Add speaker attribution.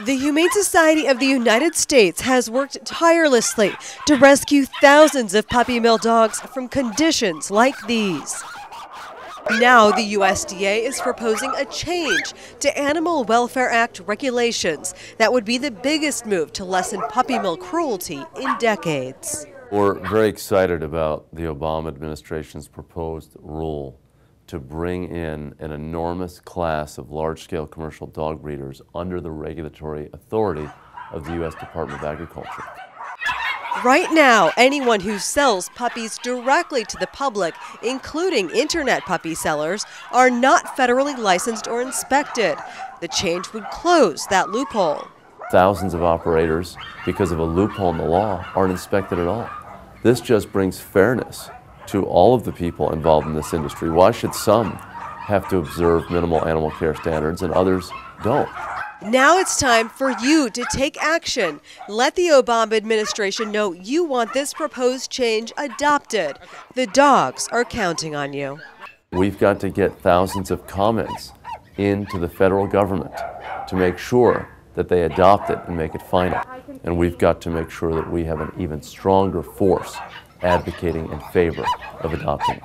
Speaker 1: The Humane Society of the United States has worked tirelessly to rescue thousands of puppy mill dogs from conditions like these. Now the USDA is proposing a change to Animal Welfare Act regulations that would be the biggest move to lessen puppy mill cruelty in decades.
Speaker 2: We're very excited about the Obama administration's proposed rule to bring in an enormous class of large-scale commercial dog breeders under the regulatory authority of the U.S. Department of Agriculture.
Speaker 1: Right now, anyone who sells puppies directly to the public, including internet puppy sellers, are not federally licensed or inspected. The change would close that loophole.
Speaker 2: Thousands of operators, because of a loophole in the law, aren't inspected at all. This just brings fairness to all of the people involved in this industry. Why should some have to observe minimal animal care standards and others don't?
Speaker 1: Now it's time for you to take action. Let the Obama administration know you want this proposed change adopted. The dogs are counting on you.
Speaker 2: We've got to get thousands of comments into the federal government to make sure that they adopt it and make it final. And we've got to make sure that we have an even stronger force advocating in favor of adopting it.